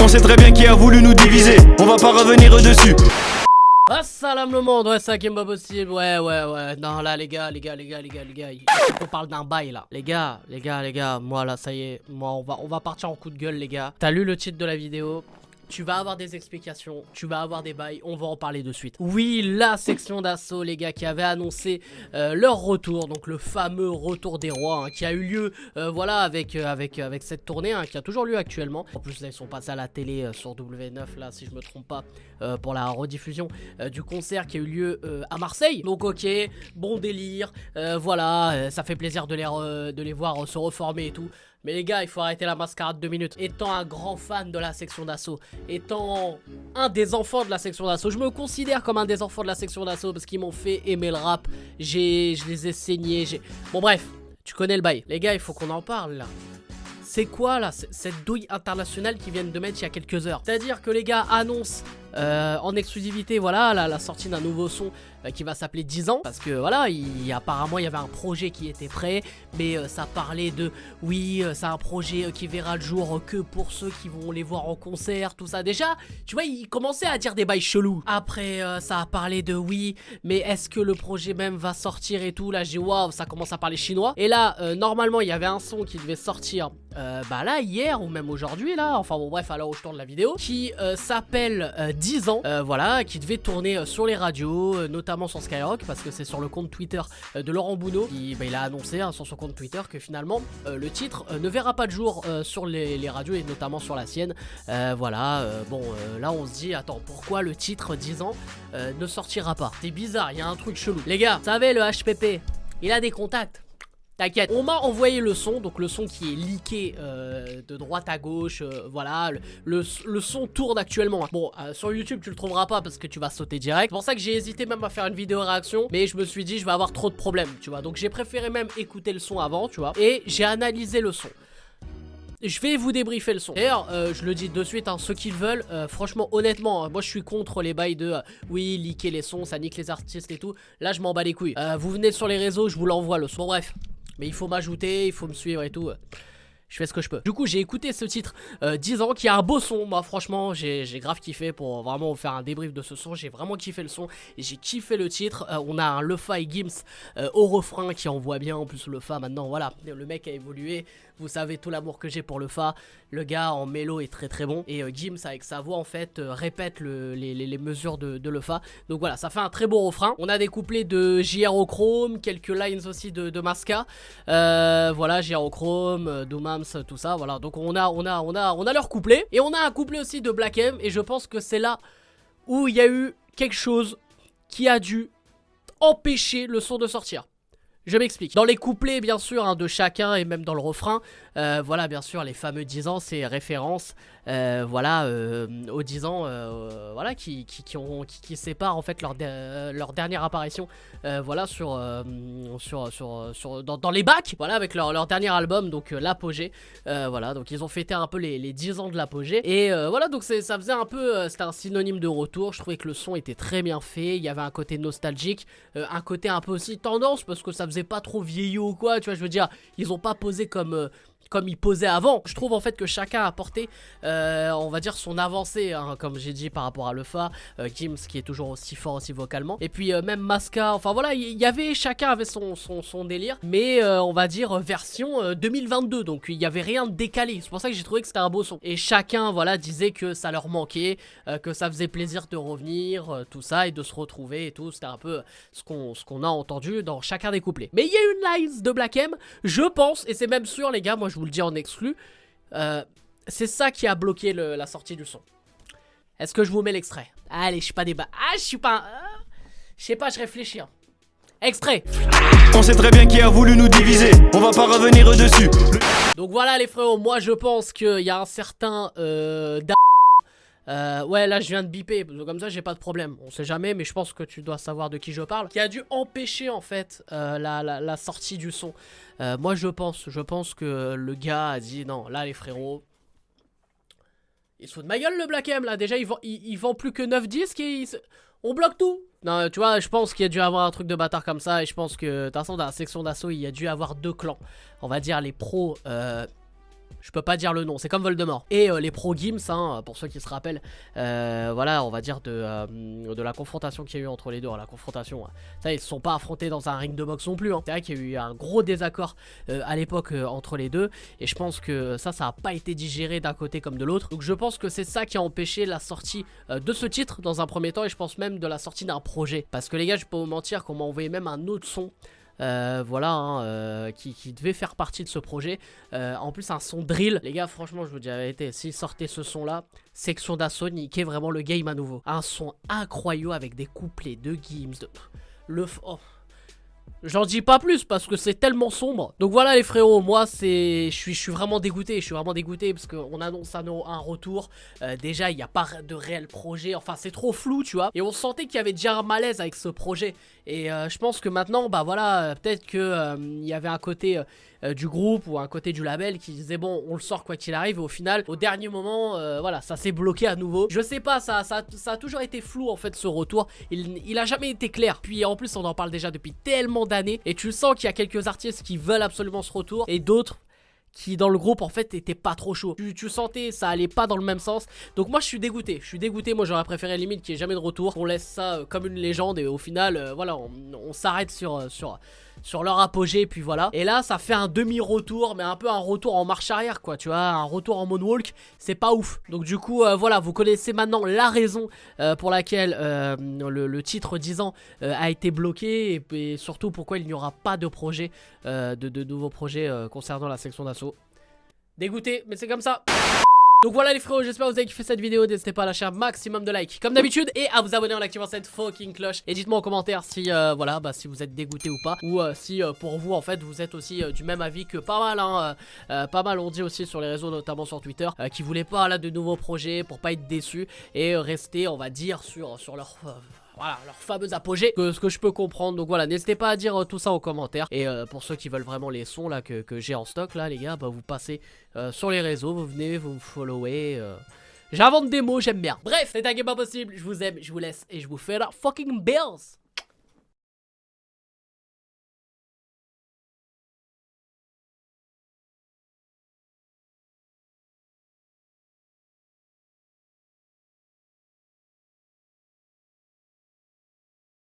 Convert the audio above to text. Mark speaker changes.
Speaker 1: On sait très bien qui a voulu nous diviser, on va pas revenir dessus.
Speaker 2: Assalam le monde, ouais ça qui est pas possible, ouais, non là les gars, il faut qu'on parle d'un bail là. Les gars, moi là ça y est, moi on va partir en coup de gueule les gars. T'as lu le titre de la vidéo? Tu vas avoir des explications, tu vas avoir des bails, on va en parler de suite. Oui, la section d'assaut, les gars, qui avait annoncé leur retour, donc le fameux retour des rois, hein, qui a eu lieu, voilà, avec cette tournée, hein, qui a toujours lieu actuellement. En plus, là, ils sont passés à la télé sur W9, là, si je me trompe pas, pour la rediffusion du concert qui a eu lieu à Marseille. Donc, ok, bon délire, voilà, ça fait plaisir de les voir se reformer et tout. Mais les gars, il faut arrêter la mascarade 2 minutes. Étant un grand fan de la section d'assaut, étant un des enfants de la section d'assaut, je me considère comme un des enfants de la section d'assaut parce qu'ils m'ont fait aimer le rap. Je les ai saignés. Bon bref, tu connais le bail. Les gars, il faut qu'on en parle là. C'est quoi là, cette douille internationale qu'ils viennent de mettre il y a quelques heures? C'est-à-dire que les gars annoncent en exclusivité, voilà, la sortie d'un nouveau son qui va s'appeler 10 ans. Parce que voilà, apparemment il y avait un projet qui était prêt, mais ça parlait de, oui, c'est un projet qui verra le jour que pour ceux qui vont les voir en concert, tout ça. Déjà, tu vois, ils commençaient à dire des bails chelous. Après, ça a parlé de, oui, mais est-ce que le projet même va sortir et tout. Là, j'ai waouh, ça commence à parler chinois. Et là, normalement, il y avait un son qui devait sortir, bah là, hier ou même aujourd'hui, là, enfin bon, bref, à l'heure où je tourne la vidéo, qui s'appelle 10 ans, voilà, qui devait tourner sur les radios, notamment sur Skyrock, parce que c'est sur le compte Twitter de Laurent Bounot, qui, il a annoncé hein, sur son compte Twitter que finalement, le titre ne verra pas de jour sur les radios, et notamment sur la sienne, voilà, bon, là on se dit, attends, pourquoi le titre 10 ans ne sortira pas? C'est bizarre, il y a un truc chelou. Les gars, vous savez, le HPP, il a des contacts. T'inquiète, on m'a envoyé le son, donc le son qui est leaké de droite à gauche, voilà, le son tourne actuellement. Hein. Bon, sur YouTube tu le trouveras pas parce que tu vas sauter direct. C'est pour ça que j'ai hésité même à faire une vidéo réaction, mais je me suis dit je vais avoir trop de problèmes, tu vois. Donc j'ai préféré même écouter le son avant, tu vois, et j'ai analysé le son. Je vais vous débriefer le son. D'ailleurs, je le dis de suite, hein, ceux qui le veulent, franchement, honnêtement, moi je suis contre les bails de oui, leaker les sons, ça nique les artistes et tout. Là, je m'en bats les couilles. Vous venez sur les réseaux, je vous l'envoie le son. Bon, bref. Mais il faut m'ajouter, il faut me suivre et tout. Je fais ce que je peux. Du coup, j'ai écouté ce titre 10 ans, qui a un beau son. Moi, franchement, j'ai grave kiffé pour vraiment faire un débrief de ce son. J'ai vraiment kiffé le son et j'ai kiffé le titre. On a un Lefa et Gims au refrain qui envoie bien. En plus, Lefa, maintenant, voilà, le mec a évolué. Vous savez tout l'amour que j'ai pour Lefa. Le gars en mélo est très très bon. Et Gims, avec sa voix, en fait, répète les mesures de Lefa. Donc voilà, ça fait un très beau refrain. On a des couplets de JRO Chrome, quelques lines aussi de Maska. Voilà, JRO Chrome, Doomams, tout ça. Voilà, donc on a leur couplet. Et on a un couplet aussi de Black M. Et je pense que c'est là où il y a eu quelque chose qui a dû empêcher le son de sortir. Je m'explique. Dans les couplets, bien sûr, hein, de chacun et même dans le refrain, voilà, bien sûr, les fameux 10 ans, c'est référence, voilà, aux 10 ans, voilà, qui séparent en fait leur dernière apparition, voilà, dans les bacs, voilà, avec leur dernier album, donc l'apogée, voilà, donc ils ont fêté un peu les 10 ans de l'apogée, et voilà, donc ça faisait un peu, c'était un synonyme de retour. Je trouvais que le son était très bien fait, il y avait un côté nostalgique, un côté un peu aussi tendance, parce que ça faisait pas trop vieillot ou quoi, tu vois, je veux dire, ils ont pas posé comme ils posaient avant. Je trouve en fait que chacun a apporté, on va dire, son avancée, hein, comme j'ai dit par rapport à Lefa, Gims qui est toujours aussi fort aussi vocalement, et puis même Maska, enfin voilà, chacun avait son délire, mais on va dire version 2022, donc il y avait rien de décalé. C'est pour ça que j'ai trouvé que c'était un beau son, et chacun, voilà, disait que ça leur manquait, que ça faisait plaisir de revenir, tout ça, et de se retrouver et tout. C'était un peu ce qu'on a entendu dans chacun des couplets. Mais il y a une line de Black M, je pense, et c'est même sûr les gars, moi je vous le dis en exclu, c'est ça qui a bloqué la sortie du son. Est-ce que je vous mets l'extrait? Allez, je suis pas débat. Ah, je suis pas... je sais pas, je réfléchis. Hein. Extrait.
Speaker 1: On sait très bien qui a voulu nous diviser, on va pas revenir dessus.
Speaker 2: Donc voilà les frérots, moi je pense qu'il y a un certain... ouais, là je viens de biper, comme ça j'ai pas de problème. On sait jamais, mais je pense que tu dois savoir de qui je parle. Qui a dû empêcher en fait la sortie du son. Moi je pense que le gars a dit non, là les frérots, il se fout de ma gueule le Black M là. Déjà il vend plus que 9 disques et on bloque tout. Non, tu vois, je pense qu'il y a dû avoir un truc de bâtard comme ça. Et je pense que, de toute façon, dans la section d'assaut, il y a dû avoir deux clans. On va dire les pros Je peux pas dire le nom, c'est comme Voldemort. Et les Pro Games, hein, pour ceux qui se rappellent, voilà, on va dire de la confrontation qu'il y a eu entre les deux. La confrontation, ça, ils se sont pas affrontés dans un ring de boxe non plus. Hein. C'est vrai qu'il y a eu un gros désaccord à l'époque entre les deux. Et je pense que ça a pas été digéré d'un côté comme de l'autre. Donc je pense que c'est ça qui a empêché la sortie de ce titre dans un premier temps. Et je pense même de la sortie d'un projet. Parce que les gars, je peux pas vous mentir qu'on m'a envoyé même un autre son. Voilà, hein, qui devait faire partie de ce projet. En plus, un son drill. Les gars, franchement, je vous dis la vérité, s'ils sortaient ce son-là, section d'assaut, niquez vraiment le game à nouveau. Un son incroyable avec des couplets de Gims, oh. J'en dis pas plus parce que c'est tellement sombre. Donc voilà les frérots, moi je suis vraiment dégoûté. Je suis vraiment dégoûté parce qu'on annonce un retour. Déjà il n'y a pas de réel projet. Enfin c'est trop flou tu vois. Et on sentait qu'il y avait déjà un malaise avec ce projet. Et je pense que maintenant bah voilà peut-être que il y avait un côté du groupe ou un côté du label qui disait bon on le sort quoi qu'il arrive. Et au final au dernier moment voilà ça s'est bloqué à nouveau. Je sais pas ça a toujours été flou en fait ce retour. Il a jamais été clair. Puis en plus on en parle déjà depuis tellement d'années. Et tu sens qu'il y a quelques artistes qui veulent absolument ce retour. Et d'autres qui dans le groupe en fait étaient pas trop chauds. Tu sentais ça allait pas dans le même sens. Donc moi je suis dégoûté. Moi j'aurais préféré limite qu'il n'y ait jamais de retour. On laisse ça comme une légende. Et au final voilà on s'arrête sur leur apogée et puis voilà. Et là ça fait un demi-retour mais un peu un retour en marche arrière quoi tu vois. Un retour en moonwalk c'est pas ouf. Donc du coup voilà vous connaissez maintenant la raison pour laquelle le titre 10 ans a été bloqué et surtout pourquoi il n'y aura pas de projet de nouveaux projets concernant la section d'assaut. Dégoûté mais c'est comme ça. Donc voilà les frérots, j'espère que vous avez kiffé cette vidéo. N'hésitez pas à lâcher un maximum de likes comme d'habitude et à vous abonner en activant cette fucking cloche. Et dites-moi en commentaire si voilà si vous êtes dégoûté ou pas. Ou si pour vous en fait vous êtes aussi du même avis que pas mal hein, pas mal on dit aussi sur les réseaux notamment sur Twitter qui voulaient pas là de nouveaux projets pour pas être déçus et rester on va dire sur leur... voilà, leur fameux apogée, ce que je peux comprendre. Donc voilà, n'hésitez pas à dire tout ça en commentaire. Et pour ceux qui veulent vraiment les sons là que j'ai en stock là les gars, bah vous passez sur les réseaux, vous venez, vous me followez. J'invente des mots, j'aime bien. Bref, c'était un game pas possible, je vous aime, je vous laisse et je vous fais la fucking bills.